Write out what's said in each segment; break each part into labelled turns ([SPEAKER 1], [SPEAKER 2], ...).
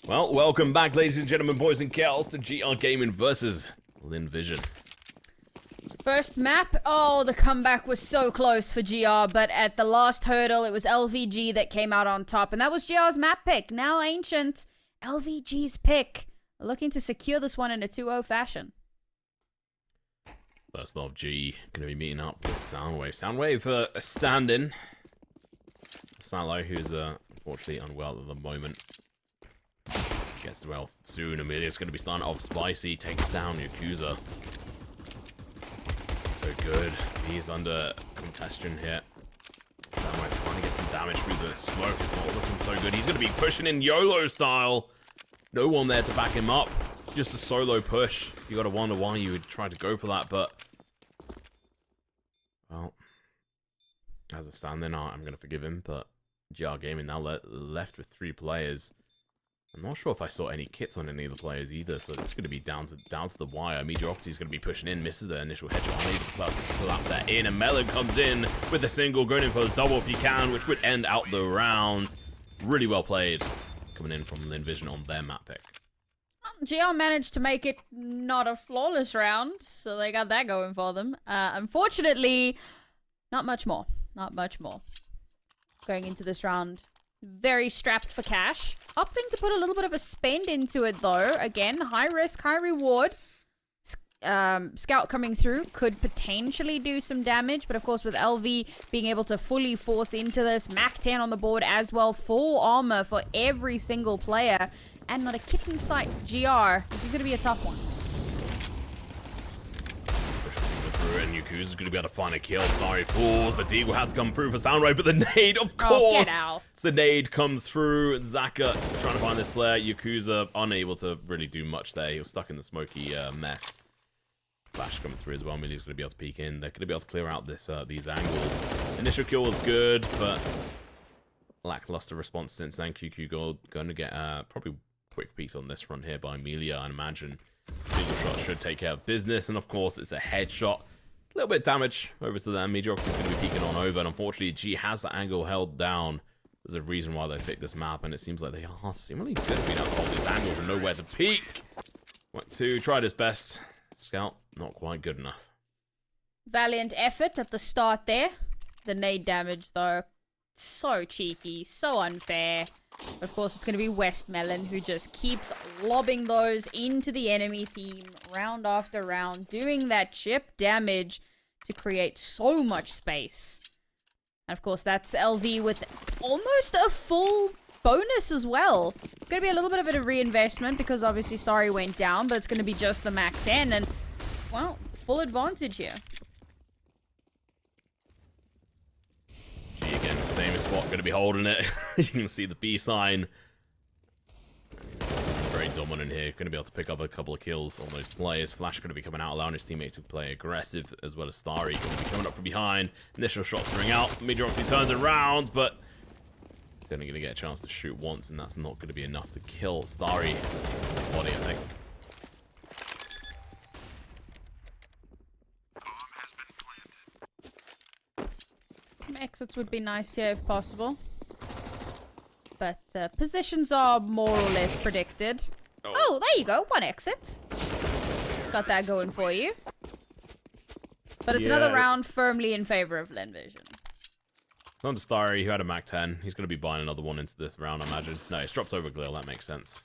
[SPEAKER 1] Well, welcome back, ladies and gentlemen, boys and girls, to GR Gaming versus Lynn Vision.
[SPEAKER 2] First map, oh, the comeback was so close for GR, but at the last hurdle, it was LVG that came out on top, and that was GR's map pick. Now Ancient, LVG's pick, looking to secure this one in a 2-0 fashion.
[SPEAKER 1] First off, G going to be meeting up with Soundwave. Soundwave a stand-in. Salo, who's unfortunately unwell at the moment. Gets well soon. Amelia's going to be starting off spicy. Takes down Yakuza. So good. He's under congestion here. Soundwave trying to get some damage through the smoke. It's not looking so good. He's going to be pushing in YOLO style. No one there to back him up. Just a solo push. You got to wonder why you would try to go for that, but well, as a stand-in, I'm going to forgive him. But GR Gaming now left with 3 players. I'm not sure if I saw any kits on any of the players either, so it's going to be down to the wire. Mediocrity's going to be pushing in, misses the initial headshot, unable to collapse that in, and Melon comes in with a single, going in for the double if he can, which would end out the round. Really well played, coming in from Lynn Vision on their map pick.
[SPEAKER 2] GR managed to make it not a flawless round, so they got that going for them. Unfortunately, not much more. Not much more. Going into this round, very strapped for cash. Opting to put a little bit of a spend into it, though. Again, high risk, high reward. Scout coming through could potentially do some damage, but of course with LV being able to fully force into this, Mac 10 on the board as well, full armor for every single player, and not a kit in sight for GR. This is going to be a tough one.
[SPEAKER 1] And Yakuza's going to be able to find a kill. Starry falls. The deagle has to come through for Soundwave, but the nade, of course.
[SPEAKER 2] Oh, get out.
[SPEAKER 1] The nade comes through. Zaka trying to find this player. Yakuza unable to really do much there. He was stuck in the smoky mess. Flash coming through as well. Millie's going to be able to peek in. They're going to be able to clear out this these angles. Initial kill was good, but lackluster response since then. QQ Gold going to get probably quick piece on this front here by Amelia, I imagine. Single shot should take care of business, and of course it's a headshot. A little bit of damage over to them. Mediocrity's going to be peeking on over, and unfortunately G has the angle held down. There's a reason why they picked this map, and it seems like they are seemingly good at being able to hold these angles and know where to peek. Went to tried his best. Scout, not quite good enough.
[SPEAKER 2] Valiant effort at the start there. The nade damage, though, so cheeky, so unfair. Of course, it's going to be Westmelon who just keeps lobbing those into the enemy team round after round, doing that chip damage to create so much space. And of course, that's LV with almost a full bonus as well. Going to be a little bit of a reinvestment because obviously Starry went down, but it's going to be just the Mac 10 and, well, full advantage here.
[SPEAKER 1] Again, the same spot, going to be holding it. You can see the B sign. Very dominant here. Going to be able to pick up a couple of kills on those players. Flash going to be coming out, allowing his teammates to play aggressive, as well as Starry going to be coming up from behind. Initial shots ring out. Mediocrity turns around, but going to get a chance to shoot once, and that's not going to be enough to kill Starry. Body, I think.
[SPEAKER 2] Some exits would be nice here if possible. But positions are more or less predicted. Oh, there you go. One exit. Got that going for you. But it's another round firmly in favor of Lynn Vision.
[SPEAKER 1] It's on to Starry, who had a Mac 10. He's going to be buying another one into this round, I imagine. No, it's dropped over Glil. That makes sense.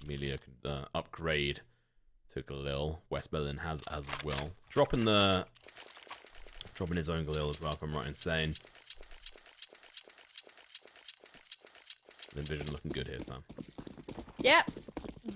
[SPEAKER 1] Amelia can upgrade to Glil. Westmelon has as well. Dropping his own Glil as well, if I'm right in saying. Lynn Vision looking good here, Sam.
[SPEAKER 2] Yep.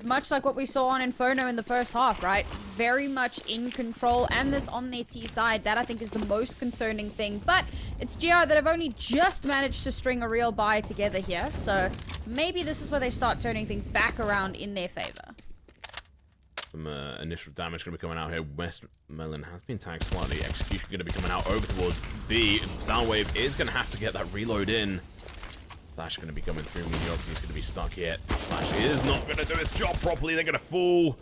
[SPEAKER 2] Much like what we saw on Inferno in the first half, right? Very much in control, and this on their T side. That, I think, is the most concerning thing. But it's GR that have only just managed to string a real buy together here. So maybe this is where they start turning things back around in their favor.
[SPEAKER 1] Some initial damage going to be coming out here. Westmelon has been tagged slightly. Execution going to be coming out over towards B. Soundwave is going to have to get that reload in. Flash going to be coming through. Mediocrity's going to be stuck here. Flash is not going to do his job properly. They're going to fall.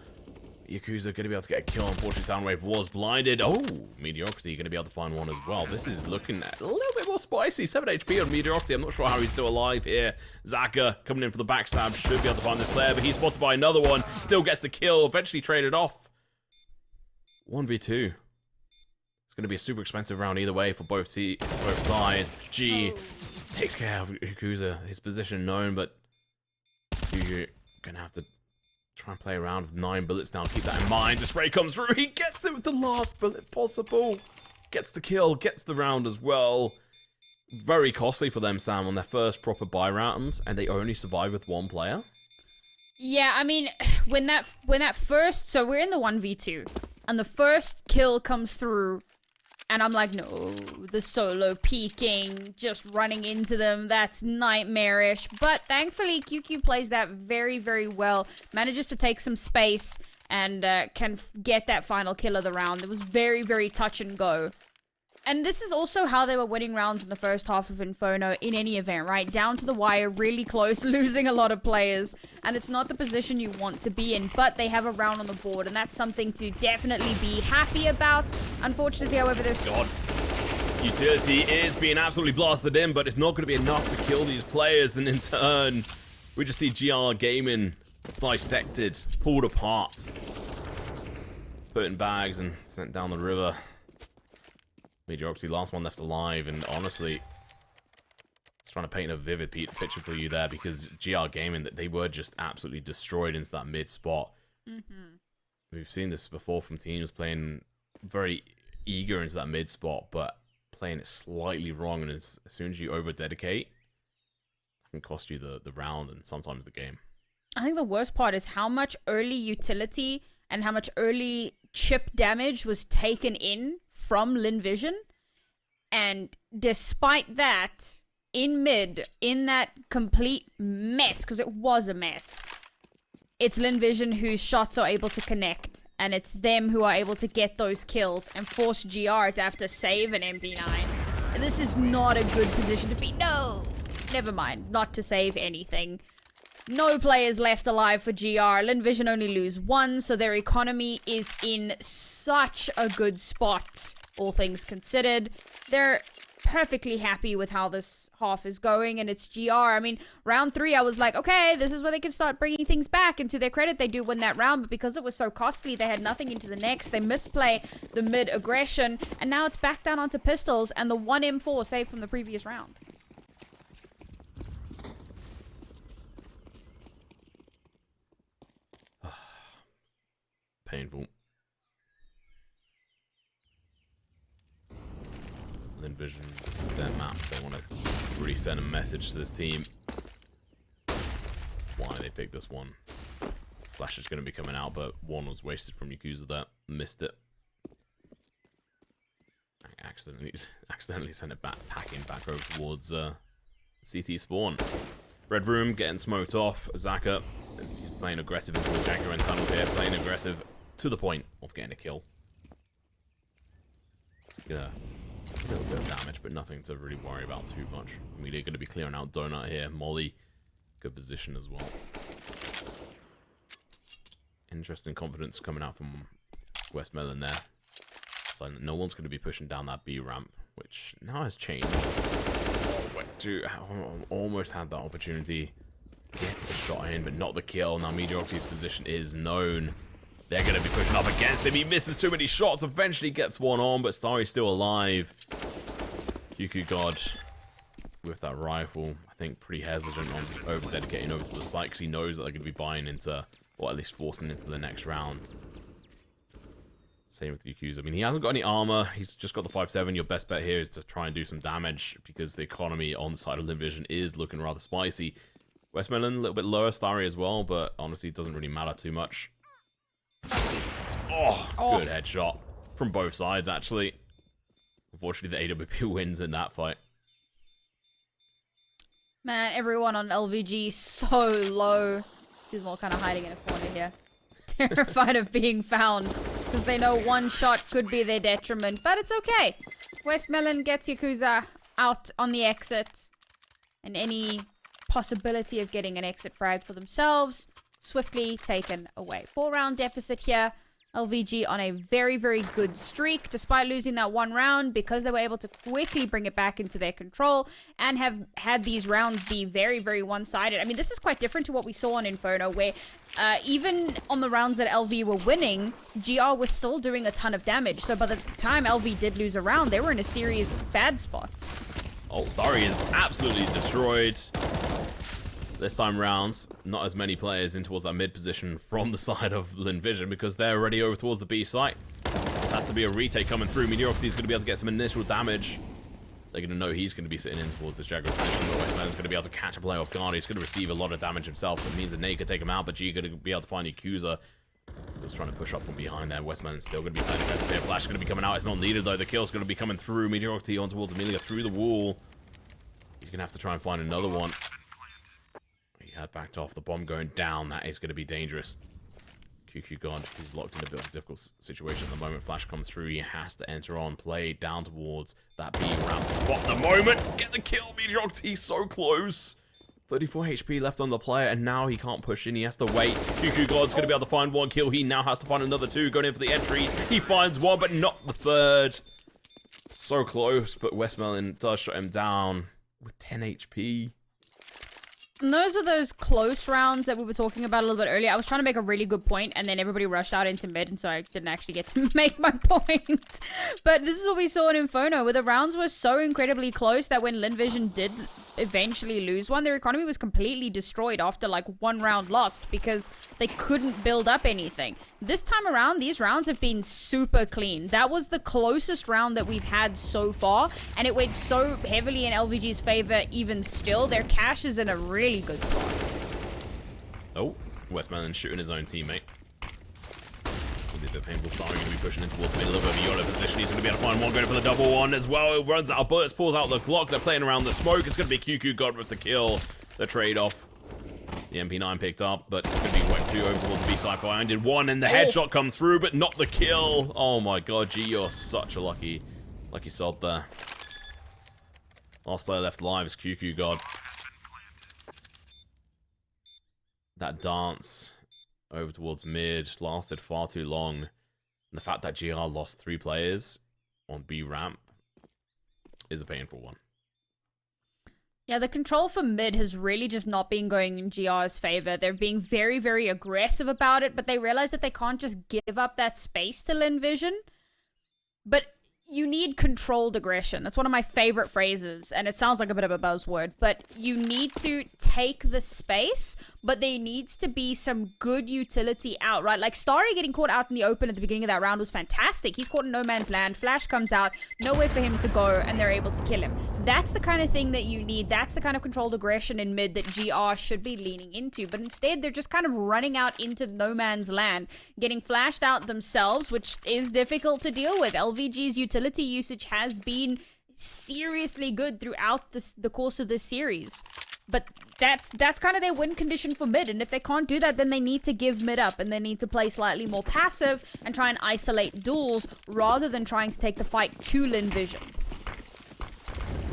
[SPEAKER 1] Yakuza going to be able to get a kill. Unfortunately, Soundwave was blinded. Oh, Mediocrity going to be able to find one as well. This is looking a little bit more spicy. 7 HP on Mediocrity. I'm not sure how he's still alive here. Zaka coming in for the backstab. Should be able to find this player, but he's spotted by another one. Still gets the kill. Eventually traded off. 1v2. It's going to be a super expensive round either way for both sides. G takes care of Yakuza. His position known, but you're going to have to try and play around with 9 bullets now. Keep that in mind. The spray comes through. He gets it with the last bullet possible. Gets the kill. Gets the round as well. Very costly for them, Sam, on their first proper buy round, and they only survive with 1 player.
[SPEAKER 2] Yeah, I mean, when that first... So we're in the 1v2, and the first kill comes through, and I'm like, no, the solo peeking, just running into them, that's nightmarish. But thankfully, QQ plays that very, very well. Manages to take some space and can get that final kill of the round. It was very, very touch and go. And this is also how they were winning rounds in the first half of Inferno in any event, right? Down to the wire, really close, losing a lot of players. And it's not the position you want to be in, but they have a round on the board, and that's something to definitely be happy about. Unfortunately, however, there's...
[SPEAKER 1] God. Utility is being absolutely blasted in, but it's not going to be enough to kill these players, and in turn, we just see GR Gaming dissected, pulled apart, put in bags and sent down the river. Mediocrity, last one left alive, and honestly, it's trying to paint a vivid picture for you there, because GR Gaming, they were just absolutely destroyed into that mid spot. We've seen this before from teams playing very eager into that mid spot, but playing it slightly wrong, and as soon as you over-dedicate, it can cost you the round and sometimes the game.
[SPEAKER 2] I think the worst part is how much early utility and how much early chip damage was taken in from Lynn Vision, and despite that, in mid, in that complete mess, because it was a mess, it's Lynn Vision whose shots are able to connect, and it's them who are able to get those kills and force GR to have to save an MP9. This is not a good position to be. No, never mind, not to save anything. No players left alive for GR. Lynn Vision only lose 1, so their economy is in such a good spot, all things considered. They're perfectly happy with how this half is going, and it's GR. I mean, round 3, I was like, okay, this is where they can start bringing things back, and to their credit, they do win that round, but because it was so costly, they had nothing into the next. They misplay the mid aggression, and now it's back down onto pistols, and the 1 M4 saved from the previous round.
[SPEAKER 1] Painful. Lynn Vision, this is their map. They want to really send a message to this team. That's why they picked this one. Flash is going to be coming out, but 1 was wasted from Yakuza that missed it. I accidentally sent it packing back over towards CT spawn. Red Room getting smoked off. Zaka is playing aggressive into the Jaguar tunnels here, playing aggressive to the point of getting a kill. Yeah, a little bit of damage, but nothing to really worry about too much. I mean, they're going to be clearing out Donut here. Molly, good position as well. Interesting confidence coming out from Westmelon there. So no one's going to be pushing down that B ramp, which now has changed. Almost had that opportunity. Gets the shot in, but not the kill. Now Mediocrity's position is known. They're going to be pushing up against him. He misses too many shots. Eventually gets 1 on, but Starry's still alive. QQ God with that rifle, I think pretty hesitant on over-dedicating over to the site, because he knows that they're going to be buying into, or at least forcing into the next round. Same with Yakuza. I mean, he hasn't got any armor. He's just got the 5.7. Your best bet here is to try and do some damage, because the economy on the side of Lynn Vision is looking rather spicy. Westmelon a little bit lower, Starry as well, but honestly, it doesn't really matter too much. Oh, good headshot from both sides, actually. Unfortunately, the AWP wins in that fight.
[SPEAKER 2] Man, everyone on LVG so low. See them all kind of hiding in a corner here. Terrified of being found, because they know 1 shot could be their detriment, but it's okay. Westmelon gets Yakuza out on the exit, and any possibility of getting an exit frag for themselves swiftly taken away. 4-round deficit here. LVG on a very, very good streak, despite losing that 1 round, because they were able to quickly bring it back into their control and have had these rounds be very, very one-sided. I mean, this is quite different to what we saw on Inferno, where even on the rounds that LV were winning, GR was still doing a ton of damage. So by the time LV did lose a round, they were in a serious bad spot.
[SPEAKER 1] Oh, Starry is absolutely destroyed. This time round, not as many players in towards that mid position from the side of Lynn Vision because they're already over towards the B site. This has to be a retake coming through. Mediocrity is going to be able to get some initial damage. They're going to know he's going to be sitting in towards this Jaguar position, but Westman is going to be able to catch a player off guard. He's going to receive a lot of damage himself, so it means that Nate could take him out, but G going to be able to find Yakuza. He was trying to push up from behind there. Westman is still going to be playing defensive. Flash is going to be coming out. It's not needed, though. The kill's going to be coming through. Mediocrity on towards Amelia through the wall. He's going to have to try and find another one. He had backed off. The bomb going down. That is going to be dangerous. QQ God, he's locked in a bit of a difficult situation at the moment. Flash comes through. He has to enter on play down towards that B round spot at the moment. Get the kill. Mediocrity so close. 34 HP left on the player, and now he can't push in. He has to wait. QQ God's going to be able to find 1 kill. He now has to find another 2. Going in for the entries. He finds 1, but not the 3rd. So close, but Westmoreland does shut him down with 10 HP.
[SPEAKER 2] And those are those close rounds that we were talking about a little bit earlier. I was trying to make a really good point, and then everybody rushed out into mid, and so I didn't actually get to make my point. But this is what we saw in Inferno, where the rounds were so incredibly close that when Lynn Vision did eventually lose one, their economy was completely destroyed after like 1 round lost because they couldn't build up anything. This time around, these rounds have been super clean. That was the closest round that we've had so far, and it went so heavily in LVG's favor even still. Their cash is in a really good spot.
[SPEAKER 1] Oh, Westman shooting his own teammate. A bit painful. Starry going to be pushing in towards the middle of a YOLO position. He's going to be able to find 1, going for the double one as well. It runs out of bullets, pulls out the Glock. They're playing around the smoke. It's going to be QQ God with the kill. The trade-off. The MP9 picked up, but it's going to be whacked 2 over towards the B-side. Did 1, and the headshot comes through, but not the kill. Oh my god, G, you're such a lucky sod there. Last player left alive is QQ God. That dance over towards mid lasted far too long. And the fact that GR lost 3 players on B ramp is a painful one.
[SPEAKER 2] Yeah, the control for mid has really just not been going in GR's favor. They're being very, very aggressive about it, but they realize that they can't just give up that space to Lynn Vision. But you need controlled aggression. That's one of my favorite phrases, and it sounds like a bit of a buzzword, but you need to take the space, but there needs to be some good utility out, right? Like, Starry getting caught out in the open at the beginning of that round was fantastic. He's caught in no man's land. Flash comes out, nowhere for him to go, and they're able to kill him. That's the kind of thing that you need. That's the kind of controlled aggression in mid that GR should be leaning into, but instead they're just kind of running out into no man's land, getting flashed out themselves, which is difficult to deal with. LVG's utility usage has been seriously good throughout the course of this series, but that's kind of their win condition for mid, and if they can't do that, then they need to give mid up, and they need to play slightly more passive and try and isolate duels rather than trying to take the fight to Lynn Vision.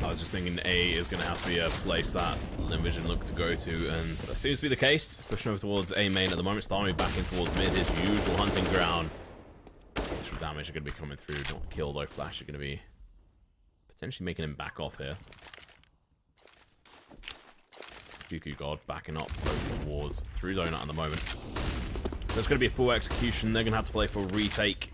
[SPEAKER 1] I was just thinking A is going to have to be a place that Lynn Vision look to go to, and that seems to be the case. Pushing over towards A main at the moment, Starmie back in towards mid, his usual hunting ground. Extra damage are going to be coming through. Not kill though. Flash are going to be potentially making him back off here. QQ God backing up towards through donut at the moment. There's going to be a full execution. They're going to have to play for retake.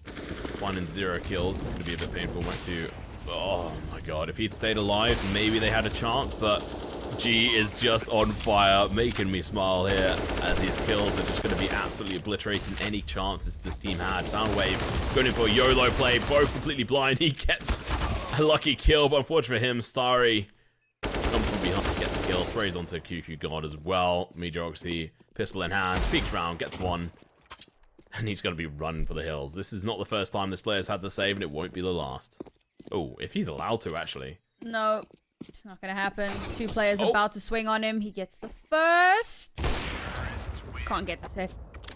[SPEAKER 1] Finding 0 kills. It's going to be a bit painful. Went to... Oh my god. If he'd stayed alive, maybe they had a chance, but G is just on fire, making me smile here as these kills are just going to be absolutely obliterating any chances this team had. Soundwave going in for a YOLO play, both completely blind. He gets a lucky kill, but unfortunately for him, Starry comes from behind, gets a kill, sprays onto QQ God as well. Mediocrity, pistol in hand, peeks round, gets 1, and he's going to be running for the hills. This is not the first time this player's had to save, and it won't be the last. Oh, if he's allowed to, actually. No.
[SPEAKER 2] It's not gonna happen. 2 players about to swing on him. He gets the first. Can't get the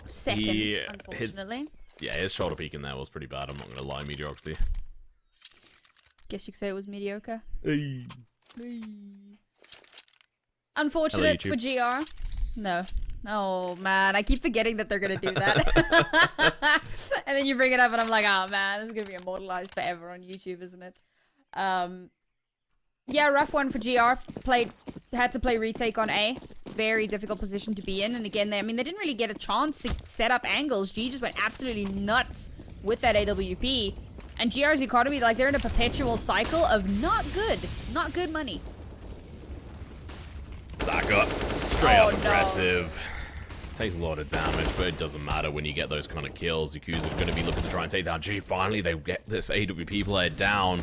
[SPEAKER 2] second, unfortunately.
[SPEAKER 1] His shoulder peek in there was pretty bad. I'm not gonna lie, Mediocrity.
[SPEAKER 2] Guess you could say it was mediocre.
[SPEAKER 1] Hey.
[SPEAKER 2] Unfortunate for GR. No, Oh, man. I keep forgetting that they're going to do that. And then you bring it up and I'm like, oh, man, this is going to be immortalized forever on YouTube, isn't it? Yeah, rough one for GR. Had to play retake on A. Very difficult position to be in. And again, they didn't really get a chance to set up angles. G just went absolutely nuts with that AWP. And GR's economy, like, they're in a perpetual cycle of not good money.
[SPEAKER 1] Back up. Straight up
[SPEAKER 2] no.
[SPEAKER 1] aggressive. Takes a lot of damage, but it doesn't matter when you get those kind of kills. Yakuza are going to be looking to try and take down G. Finally, they get this AWP player down.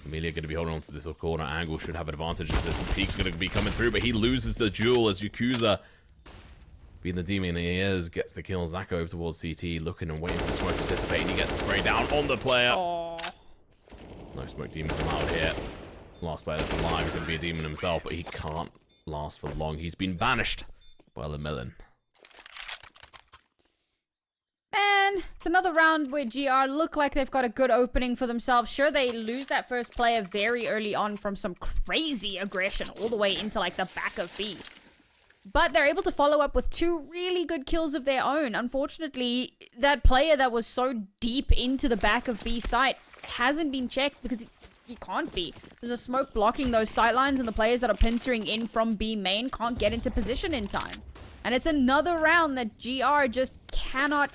[SPEAKER 1] Amelia going to be holding on to this corner angle. Should have advantage as this. Peak's going to be coming through, but he loses the duel as Yakuza, being the demon he is, gets the kill. Zaka over towards CT, looking and waiting for the smoke to dissipate, and he gets the spray down on the player.
[SPEAKER 2] Aww.
[SPEAKER 1] No smoke demon come out here. Last player that's alive is going to be a demon himself, but he can't last for long. He's been banished by the melon.
[SPEAKER 2] Man, it's another round where GR look like they've got a good opening for themselves. Sure, they lose that first player very early on from some crazy aggression all the way into, like, the back of B. But they're able to follow up with 2 really good kills of their own. Unfortunately, that player that was so deep into the back of B site hasn't been checked because he can't be. There's a smoke blocking those sight lines, and the players that are pincering in from B main can't get into position in time. And it's another round that GR just cannot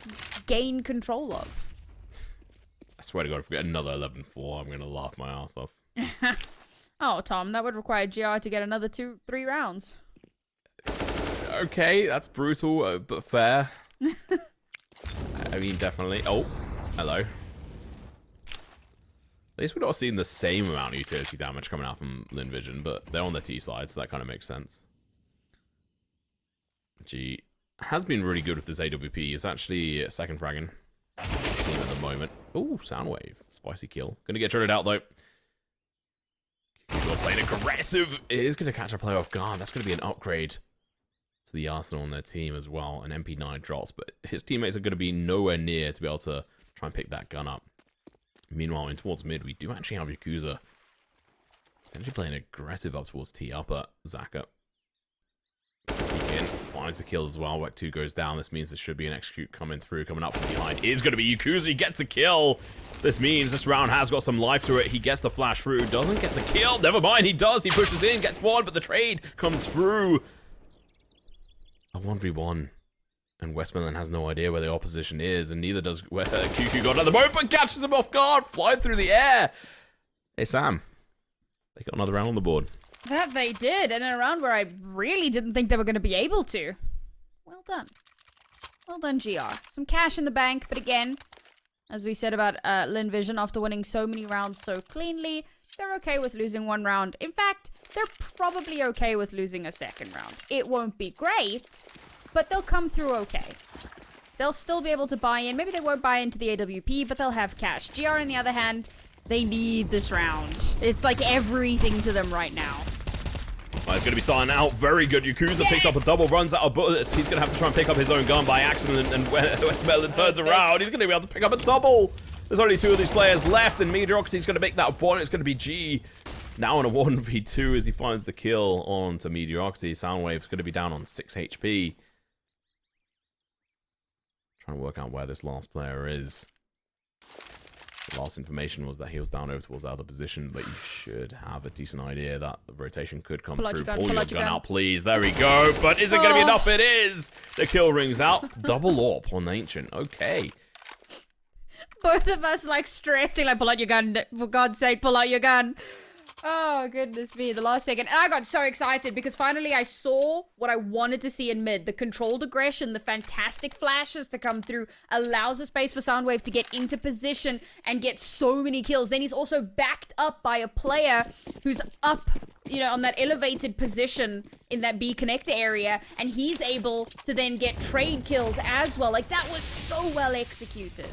[SPEAKER 2] gain control of.
[SPEAKER 1] I swear to God, if we get another 11-4, I'm going to laugh my ass off.
[SPEAKER 2] Oh, Tom, that would require GR to get another 2-3 rounds.
[SPEAKER 1] Okay, that's brutal, but fair. I mean, definitely. Oh, hello. At least we're not seeing the same amount of utility damage coming out from Lynn Vision, but they're on the T side, so that kind of makes sense. G has been really good with this AWP. He's actually second fragging his team at the moment. Oh, Soundwave. Spicy kill. Gonna get traded out, though. He's playing aggressive. It is going to catch a player off guard. That's going to be an upgrade to the Arsenal on their team as well. An MP9 drops, but his teammates are going to be nowhere near to be able to try and pick that gun up. Meanwhile, in towards mid, we do actually have Yakuza potentially playing aggressive up towards T upper. Zaka finds a kill as well. Wek 2 goes down. This means there should be an execute coming through. Coming up from behind is going to be Yakuza. He gets a kill. This means this round has got some life to it. He gets the flash through. Doesn't get the kill. Never mind. He does. He pushes in. Gets one, but the trade comes through. A 1v1. And Westmoreland has no idea where the opposition is. And neither does QQ got another moment, but catches him off guard. Flying through the air. Hey, Sam. They got another round on the board.
[SPEAKER 2] That they did, and in a round where I really didn't think they were going to be able to. Well done. Well done, GR. Some cash in the bank, but again, as we said about Lynn Vision, after winning so many rounds so cleanly, they're okay with losing one round. In fact, they're probably okay with losing a second round. It won't be great, but they'll come through okay. They'll still be able to buy in. Maybe they won't buy into the AWP, but they'll have cash. GR, on the other hand, they need this round. It's like everything to them right now.
[SPEAKER 1] He's going to be starting out very good. Yakuza picks up a double, runs out of bullets. He's going to have to try and pick up his own gun by accident, and Westmoreland turns around. He's going to be able to pick up a double. There's only 2 of these players left, and Mediocrity's going to make that one. It's going to be G now on a 1v2 as he finds the kill onto Mediocrity. Soundwave's going to be down on 6 HP. Trying to work out where this last player is. The last information was that he was down over towards the other position, but you should have a decent idea that the rotation could come through. Pull your gun out, please. There we go. But is it going to be enough? It is. The kill rings out. Double AWP on Ancient. Okay.
[SPEAKER 2] Both of us, like, stressing, like, pull out your gun. For God's sake, pull out your gun. Oh, goodness me. The last second. And I got so excited because finally I saw what I wanted to see in mid. The controlled aggression, the fantastic flashes to come through, allows the space for Soundwave to get into position and get so many kills. Then he's also backed up by a player who's up, you know, on that elevated position in that B connector area. And he's able to then get trade kills as well. Like, that was so well executed.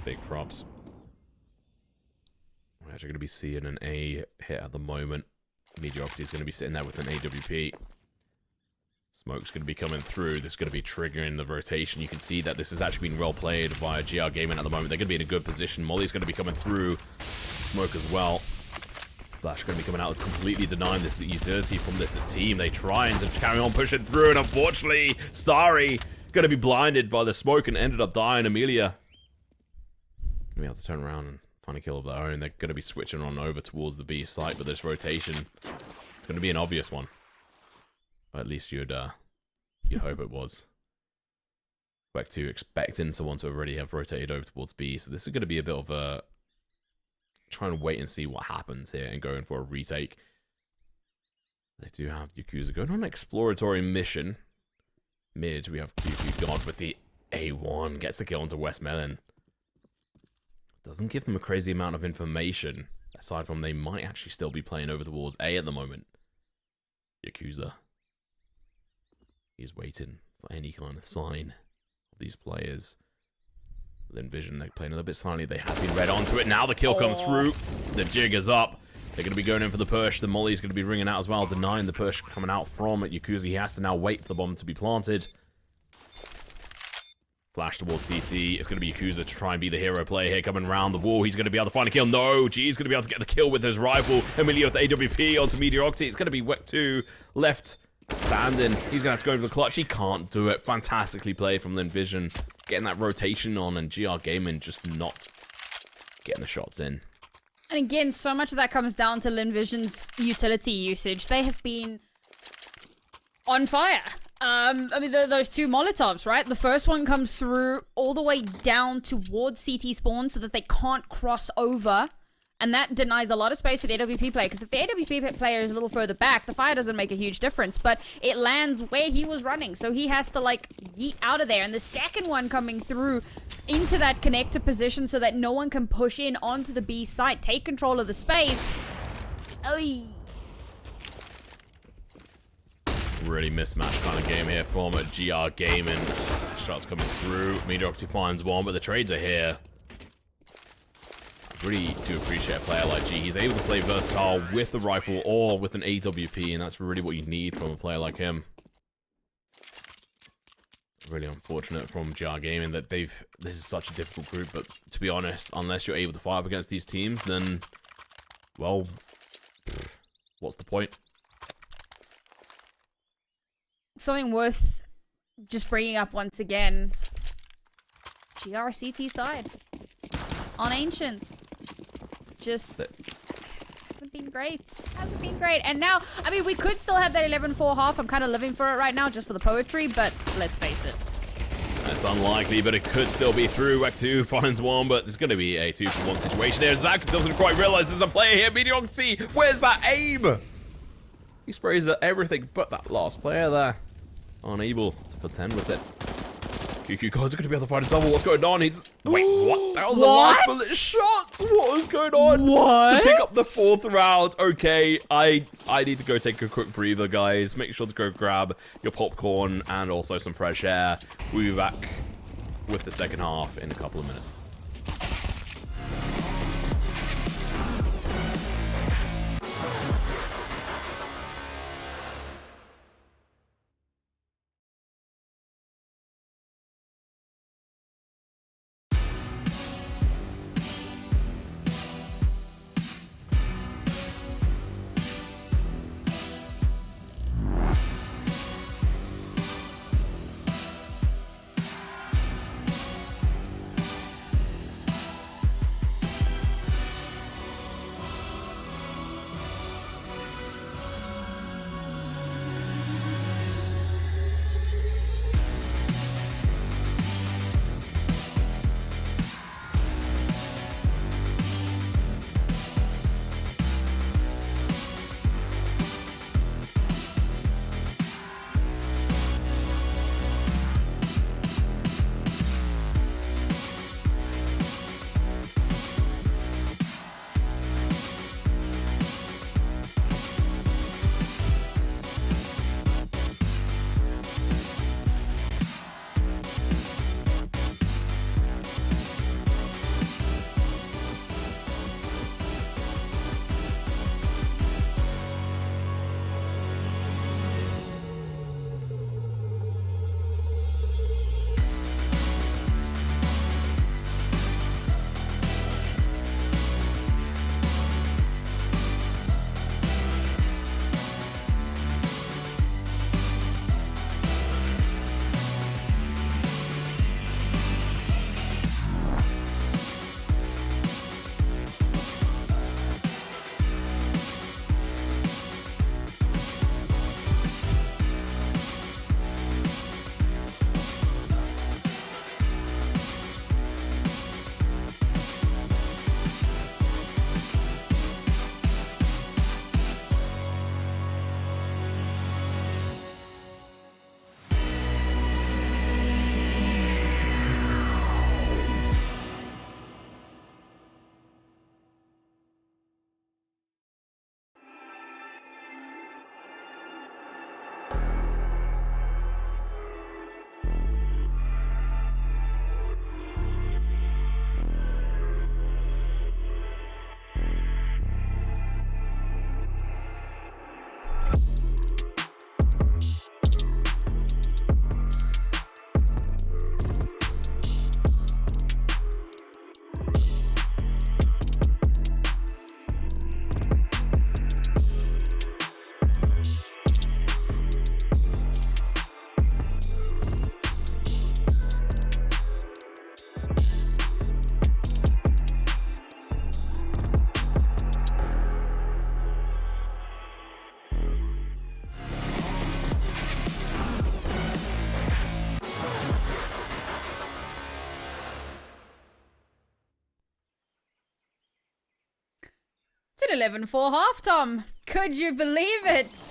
[SPEAKER 1] Big props. We're actually going to be seeing an A hit at the moment. Mediocrity is going to be sitting there with an AWP. Smoke's going to be coming through. This is going to be triggering the rotation. You can see that this has actually been well played via GR Gaming at the moment. They're going to be in a good position. Molly's going to be coming through. Smoke as well. Flash going to be coming out completely denying this utility from this team. They trying to carry on pushing through, and unfortunately, Starry going to be blinded by the smoke and ended up dying. Amelia going to be able to turn around and find a kill of their own. They're going to be switching on over towards the B site, but this rotation, it's going to be an obvious one. Or at least you'd hope it was. Back to expecting someone to already have rotated over towards B, so this is going to be a bit of a trying to wait and see what happens here and going for a retake. They do have Yakuza going on an exploratory mission. Mid, we have QQ God with the A1, gets the kill onto West Melon. Doesn't give them a crazy amount of information, aside from they might actually still be playing over towards A at the moment. Yakuza. He's waiting for any kind of sign of these players. Lynn Vision, they're playing a little bit silently. They have been read onto it. Now the kill comes through. The jig is up. They're going to be going in for the push. The Molly's going to be ringing out as well, denying the push coming out from Yakuza. He has to now wait for the bomb to be planted. Flash towards CT. It's going to be Yakuza to try and be the hero player here, coming around the wall. He's going to be able to find a kill. No, G's going to be able to get the kill with his rifle. Amelia with the AWP onto Mediocrity. It's going to be Wek 2 left standing. He's going to have to go for the clutch. He can't do it. Fantastically played from Lynn Vision. Getting that rotation on, and GR Gaming just not getting the shots in.
[SPEAKER 2] And again, so much of that comes down to Lynn Vision's utility usage. They have been on fire. I mean, those two Molotovs, right? The first one comes through all the way down towards CT spawn so that they can't cross over. And that denies a lot of space for the AWP player, because if the AWP player is a little further back, the fire doesn't make a huge difference, but it lands where he was running, so he has to, like, yeet out of there. And the second one coming through into that connector position so that no one can push in onto the B site, take control of the space. Oy.
[SPEAKER 1] Really mismatched kind of game here from GR Gaming. Shots coming through. Mediocrity finds one, but the trades are here. Really do appreciate a player like G. He's able to play versatile with the rifle or with an AWP, and that's really what you need from a player like him. Really unfortunate from GR Gaming that this is such a difficult group, but to be honest, unless you're able to fire up against these teams, then, well, what's the point?
[SPEAKER 2] Something worth just bringing up once again. GR CT side. On Ancients. Just hasn't been great. Hasn't been great. And now, I mean, we could still have that 11-4 half. I'm kind of living for it right now just for the poetry, but let's face it.
[SPEAKER 1] That's unlikely, but it could still be through. Wek 2 finds one, but it's going to be a 2-for-1 situation here. Zach doesn't quite realize there's a player here. Mediocrity, where's that aim? He sprays at everything but that last player there. Unable to pretend with it. QQ God's going to be able to find a double. What's going on? He's... Wait, what? That was the last bullet shot! What was going on?
[SPEAKER 2] What?
[SPEAKER 1] To pick up the 4th round. Okay, I need to go take a quick breather, guys. Make sure to go grab your popcorn and also some fresh air. We'll be back with the second half in a couple of minutes.
[SPEAKER 2] an 11-4 half, Tom. Could you believe it?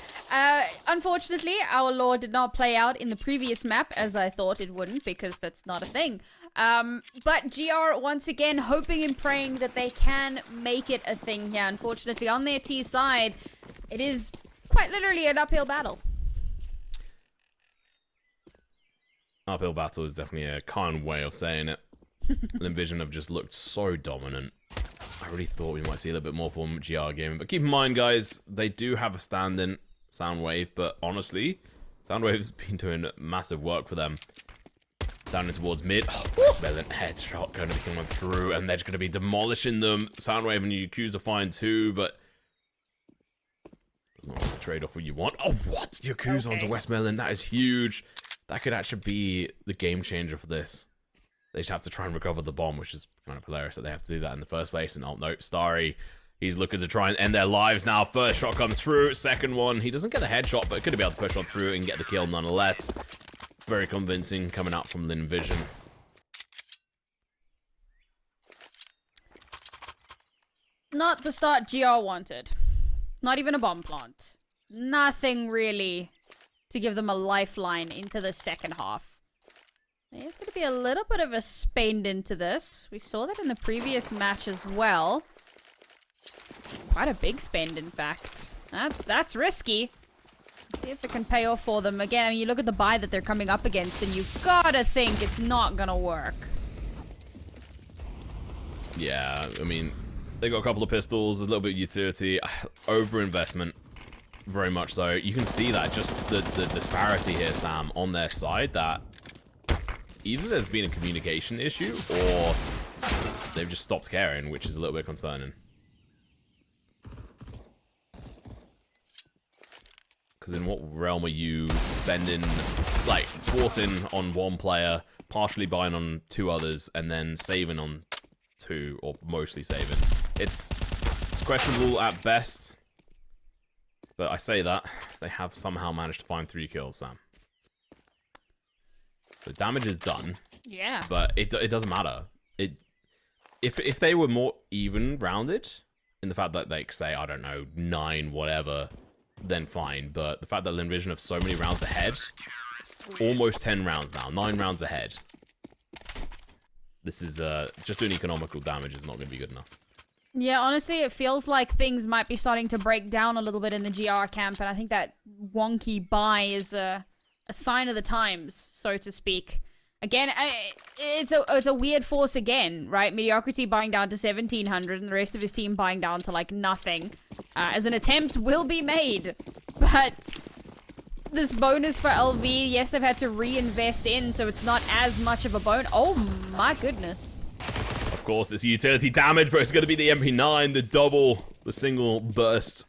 [SPEAKER 2] Unfortunately, our lore did not play out in the previous map as I thought it wouldn't, because that's not a thing. But GR, once again, hoping and praying that they can make it a thing here. Unfortunately, on their T side, it is quite literally an uphill battle.
[SPEAKER 1] Uphill battle is definitely a kind way of saying it. Lynn Vision have just looked so dominant. I really thought we might see a little bit more from GR gaming, but keep in mind, guys, they do have a stand-in Soundwave, but honestly, Soundwave's been doing massive work for them. Down in towards mid. Oh, Westmelon headshot going to be coming through, and they're just going to be demolishing them. Soundwave and Yakuza fine too, but it's not the trade-off what you want. Oh, what? Yakuza onto Westmelon, that is huge. That could actually be the game changer for this. They just have to try and recover the bomb, which is kind of hilarious that they have to do that in the first place. And oh no, Starry, he's looking to try and end their lives now. First shot comes through, second one, he doesn't get the headshot, but could be able to push on through and get the kill nonetheless. Very convincing coming out from Lynn Vision.
[SPEAKER 2] Not the start GR wanted. Not even a bomb plant. Nothing really to give them a lifeline into the second half. There's going to be a little bit of a spend into this. We saw that in the previous match as well. Quite a big spend, in fact. That's risky. See if it can pay off for them. Again, I mean, you look at the buy that they're coming up against, and you've got to think it's not going to work.
[SPEAKER 1] Yeah, I mean, they got a couple of pistols, a little bit of utility, overinvestment, very much so. You can see that, just the disparity here, Sam, on their side, that either there's been a communication issue, or they've just stopped caring, which is a little bit concerning. Because in what realm are you spending, like, forcing on one player, partially buying on two others, and then saving on two, or mostly saving? It's questionable at best, but I say that, they have somehow managed to find 3 kills, Sam. The damage is done.
[SPEAKER 2] Yeah.
[SPEAKER 1] But it doesn't matter. If they were more even rounded, in the fact that they say, I don't know, 9 whatever, then fine. But the fact that Lynn Vision have so many rounds ahead, almost 10 rounds now, 9 rounds ahead. This is just doing economical damage is not going to be good enough.
[SPEAKER 2] Yeah, honestly, it feels like things might be starting to break down a little bit in the GR camp, and I think that wonky buy is a sign of the times, so to speak. Again, it's a weird force again, right? Mediocrity buying down to 1,700 and the rest of his team buying down to, like, nothing. As an attempt will be made, but this bonus for LV, yes, they've had to reinvest in, so it's not as much of a bonus. Oh, my goodness.
[SPEAKER 1] Of course, it's utility damage, but it's going to be the MP9, the single burst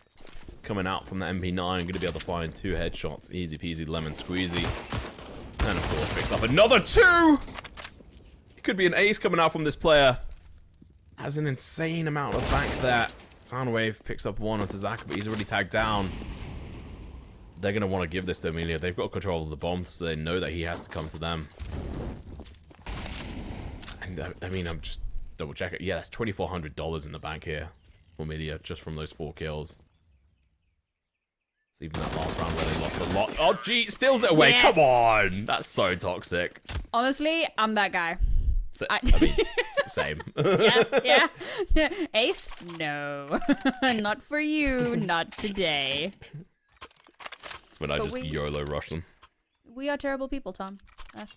[SPEAKER 1] coming out from the MP9. Going to be able to find 2 headshots. Easy peasy, lemon squeezy. And of course, picks up another 2! It could be an ace coming out from this player. Has an insane amount of bank there. Soundwave picks up 1 onto Zaka, but he's already tagged down. They're going to want to give this to Amelia. They've got control of the bomb, so they know that he has to come to them. And I mean, I'm just double checking. Yeah, that's $2,400 in the bank here for Amelia, just from those 4 kills. It's even that last round where they lost a lot. Oh, gee, steals it away.
[SPEAKER 2] Yes.
[SPEAKER 1] Come on. That's so toxic.
[SPEAKER 2] Honestly, I'm that guy.
[SPEAKER 1] I mean, same.
[SPEAKER 2] Yeah. Ace? No. Not for you. Not today.
[SPEAKER 1] That's when I just YOLO rush them.
[SPEAKER 2] We are terrible people, Tom.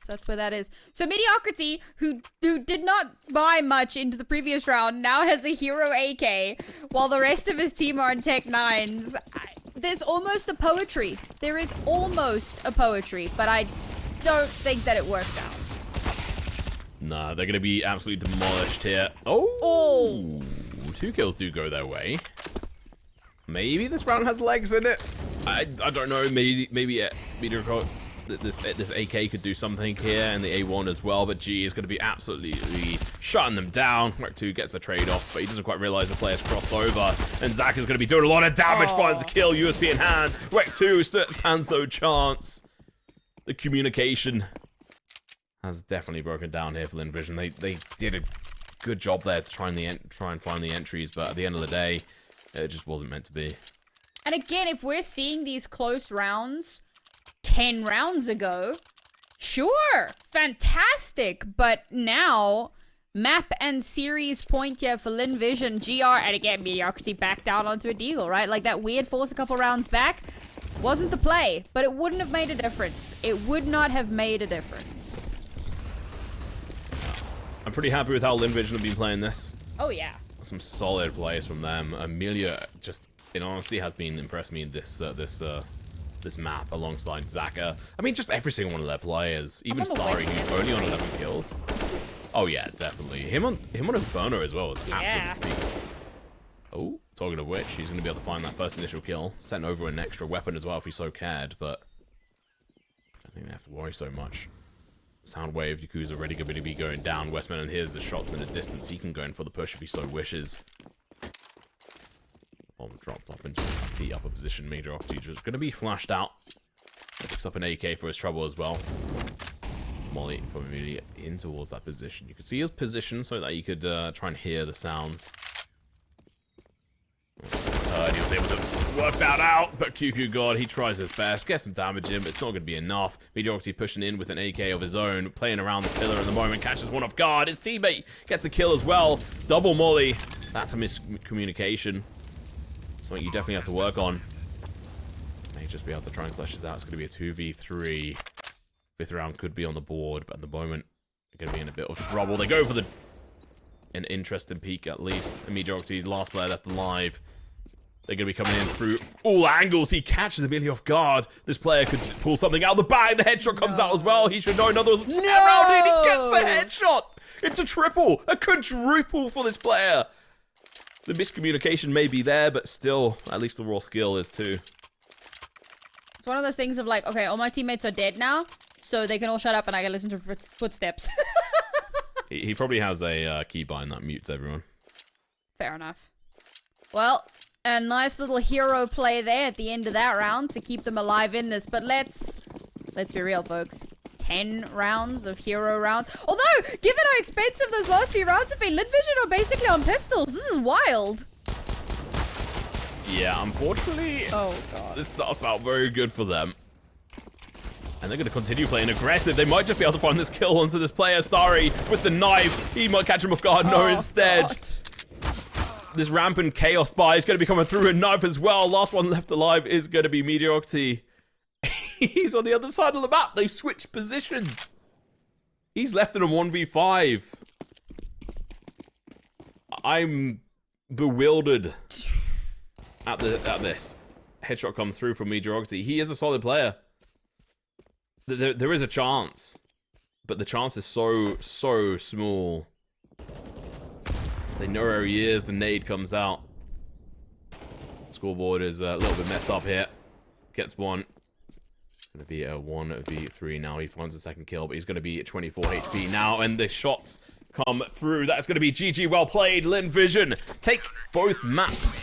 [SPEAKER 2] That's where that is. So Mediocrity, who did not buy much into the previous round, now has a hero AK, while the rest of his team are on Tech 9s. There's almost a poetry. There is almost a poetry, but I don't think that it works out.
[SPEAKER 1] Nah, they're going to be absolutely demolished here. Oh! 2 kills do go their way. Maybe this round has legs in it. I don't know. Maybe this AK could do something here, and the A1 as well, but G is going to be absolutely shutting them down. Rack 2 gets the trade-off, but he doesn't quite realize the player's crossed over, and Zach is going to be doing a lot of damage, finds a kill, USP in hand. Rack 2 stands no chance. The communication has definitely broken down here for Lynn Vision. They did a good job there to try and find the entries, but at the end of the day, It just wasn't meant to be.
[SPEAKER 2] And again, if we're seeing these close rounds 10 rounds ago, sure, fantastic. But now, map and series point here for Lynn Vision, GR, and again, Mediocrity back down onto a deagle, right? Like that weird force a couple rounds back wasn't the play, but it wouldn't have made a difference. It would not have made a difference.
[SPEAKER 1] I'm pretty happy with how Lynn Vision have been playing this.
[SPEAKER 2] Oh, yeah.
[SPEAKER 1] Some solid plays from them. Amelia just, it honestly has been impressed me in this map alongside Zaka. I mean, just every single one of their players. Even Starry, who's only on 11 kills. Oh yeah, definitely. Him on Inferno as well.
[SPEAKER 2] Yeah.
[SPEAKER 1] Absolute beast. Oh, talking of which, he's going to be able to find that first initial kill. Sent over an extra weapon as well if he so cared, but I don't think they have to worry so much. Soundwave, Yakuza already going to be going down. Westman, and here's the shot from the distance. He can go in for the push if he so wishes. Bomb dropped off into a tee upper position. Major Octage is going to be flashed out. Picks up an AK for his trouble as well. Molly from immediately in towards that position. You could see his position so that you could try and hear the sounds. He was able to work that out, but QQ God, he tries his best, get some damage in, but it's not going to be enough. Mediocrity pushing in with an AK of his own, playing around the pillar at the moment, catches one off guard. His teammate gets a kill as well. Double Molly. That's a miscommunication. Something you definitely have to work on. May just be able to try and clutch this out. It's going to be a 2v3. Fifth round could be on the board, but at the moment, they're going to be in a bit of trouble. They go for an interesting peak at least. Mediocrity's last player left alive. They're going to be coming in through all angles. He catches Amelia off guard. This player could pull something out of the bag. The headshot comes out as well. He should know another round, and he gets the headshot. It's a triple, a quadruple for this player. The miscommunication may be there, but still, at least the raw skill is too.
[SPEAKER 2] It's one of those things of like, okay, all my teammates are dead now, so they can all shut up and I can listen to footsteps.
[SPEAKER 1] He probably has a keybind that mutes everyone.
[SPEAKER 2] Fair enough. Well, a nice little hero play there at the end of that round to keep them alive in this. But let's be real, folks. 10 rounds of hero round. Although, given how expensive those last few rounds have been, Lynn Vision are basically on pistols. This is wild.
[SPEAKER 1] Yeah, unfortunately,
[SPEAKER 2] oh god,
[SPEAKER 1] this starts out very good for them. And they're going to continue playing aggressive. They might just be able to find this kill onto this player. Starry with the knife. He might catch him off guard. No, instead. God. This rampant chaos buy is going to be coming through a knife as well. Last one left alive is going to be Mediocrity. He's on the other side of the map. They've switched positions. He's left in a 1v5. I'm bewildered at this. Headshot comes through from Mediocrity. He is a solid player. There is a chance, but the chance is so small. They know where he is. The nade comes out. Scoreboard is a little bit messed up here. Gets one. Going to be a 1v3 now. He finds a second kill, but he's going to be at 24 HP now, and the shots come through. That's going to be GG. Well played, Lynn Vision. Take both maps.